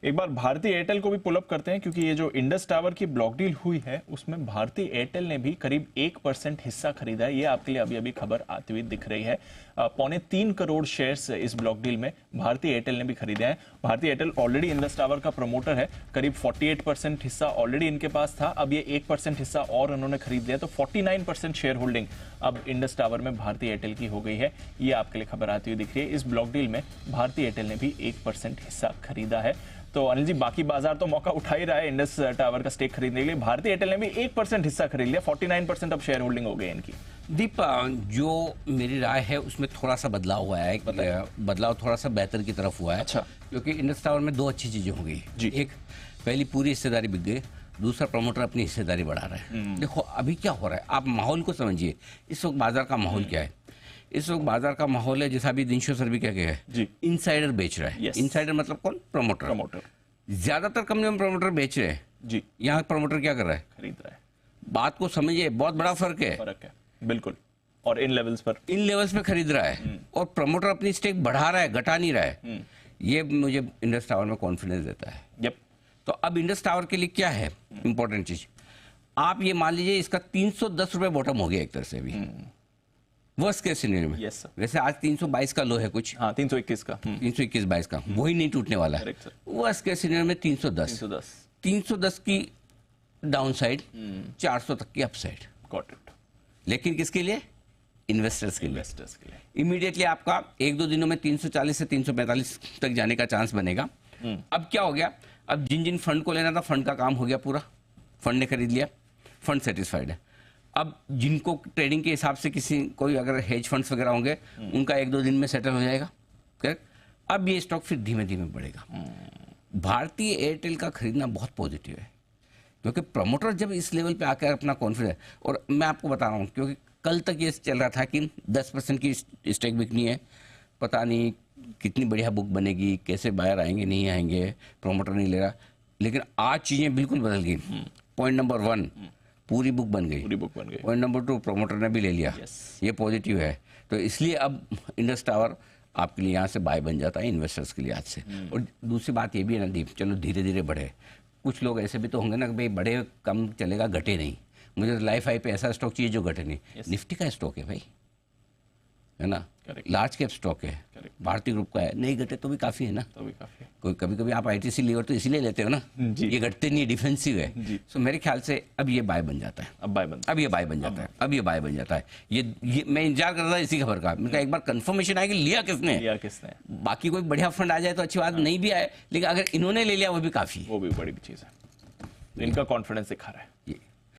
एक बार भारतीय एयरटेल को भी पुल अप करते हैं, क्योंकि ये जो इंडस टावर की ब्लॉक डील हुई है उसमें भारतीय एयरटेल ने भी करीब 1% हिस्सा खरीदा है। ये आपके लिए अभी अभी खबर आती हुई दिख रही है। 3.25 करोड़ शेयर्स इस ब्लॉक डील में भारतीय एयरटेल ने भी खरीदे हैं। भारतीय एयरटेल ऑलरेडी इंडस टावर का प्रमोटर है, करीब 48% हिस्सा ऑलरेडी इनके पास था, अब ये 1% हिस्सा और उन्होंने खरीद लिया, तो 49% शेयर होल्डिंग अब इंडस टावर में भारतीय एयरटेल की हो गई है। ये आपके लिए खबर आती हुई दिख रही है। इस ब्लॉक डील में भारतीय एयरटेल ने भी 1% हिस्सा खरीदा है। तो अनिल जी, बाकी बाजार तो मौका उठा ही रहा है इंडस टावर का स्टेक खरीदने के लिए। भारतीय एयरटेल ने भी 1% हिस्सा खरीद लिया, 49% अब शेयर होल्डिंग हो गई इनकी। दीप, जो मेरी राय है उसमें थोड़ा सा बदलाव हुआ है, बदलाव थोड़ा सा बेहतर की तरफ हुआ है। अच्छा। क्योंकि इंडस टावर में 2 अच्छी चीजें हो गई जी। एक, पहली पूरी हिस्सेदारी बिक गई, दूसरा प्रमोटर अपनी हिस्सेदारी बढ़ा रहा है। देखो अभी क्या हो रहा है, आप माहौल को समझिए। इस वक्त बाजार का माहौल क्या है? इस वक्त बाजार का माहौल है, जैसा अभी दिनशो सर भी क्या कह है, इनसाइडर बेच रहा है। इनसाइडर मतलब कौन? प्रमोटर। ज्यादातर कंपनी में प्रमोटर बेच रहे हैं जी। यहाँ प्रमोटर क्या कर रहा है? खरीद रहा है। बात को समझिए, बहुत बड़ा फर्क है बिल्कुल। और इन लेवल्स पे खरीद रहा है और प्रमोटर अपनी स्टेक बढ़ा रहा है, घटा नहीं रहा है। ये मुझे इंडस टावर में कॉन्फिडेंस देता है। तो अब इंडस टावर के लिए क्या है इंपॉर्टेंट चीज, आप ये मान लीजिए इसका 310 रुपए बॉटम हो गया एक तरह से अभी वर्स्ट केस सिनेरियो में। वैसे आज 322 का लो है कुछ, 321 का, 321-22 का, वही नहीं टूटने वाला है। वर्स्ट केस सिनेरियो में 310 की डाउन साइड, 400 तक की अपसाइड। Got it. लेकिन किसके लिए? इन्वेस्टर्स के लिए। इमीडिएटली आपका 1-2 दिनों में 340 से 345 तक जाने का चांस बनेगा। अब क्या हो गया, अब जिन फंड को लेना था, फंड का काम हो गया पूरा, फंड ने खरीद लिया, फंड सेटिस्फाइड है। अब जिनको ट्रेडिंग के हिसाब से कोई अगर हेज फंड्स वगैरह होंगे, उनका 1-2 दिन में सेटल हो जाएगा। करेक्ट। अब ये स्टॉक फिर धीमे धीमे बढ़ेगा। भारतीय एयरटेल का खरीदना बहुत पॉजिटिव है, क्योंकि प्रमोटर जब इस लेवल पे आकर अपना कॉन्फिडेंस, और मैं आपको बता रहा हूँ, क्योंकि कल तक ये चल रहा था कि 10% की स्टेक बिकनी है, पता नहीं कितनी बढ़िया बुक बनेगी, कैसे बायर आएंगे नहीं आएंगे, प्रमोटर नहीं ले रहा। लेकिन आज चीजें बिल्कुल बदल गई। पॉइंट नंबर 1, पूरी बुक बन गई। पॉइंट नंबर 2, प्रमोटर ने भी ले लिया। ये पॉजिटिव है। तो इसलिए अब इंडस टावर आपके लिए यहाँ से बाय बन जाता है इन्वेस्टर्स के लिए आज से। और दूसरी बात ये भी है ना दीप, चलो धीरे धीरे बढ़े। कुछ लोग ऐसे भी तो होंगे ना कि भाई बढ़े कम चलेगा, घटे नहीं। मुझे लाइफ हाई पे ऐसा स्टॉक चाहिए जो घटे नहीं। निफ्टी का स्टॉक है भाई, है ना, लार्ज कैप स्टॉक है, भारतीय ग्रुप का है, नहीं घटे तो भी काफी है ना। तो भी काफी है। कोई कभी कभी आप आईटीसी लीवर तो इसीलिए लेते हो ना, ये घटते नहीं, डिफेंसिव है। सो मेरे ख्याल से अब ये बाय बन जाता है। अब ये बाय बन जाता है। ये मैं इंतजार कर रहा था इसी खबर का। मेरे एक बार कंफर्मेशन आया कि लिया किसने। बाकी कोई बढ़िया फंड आ जाए तो अच्छी बात, नहीं भी आए, लेकिन अगर इन्होंने ले लिया वो भी काफी है, वो भी बड़ी चीज है। इनका कॉन्फिडेंस दिखा रहा है।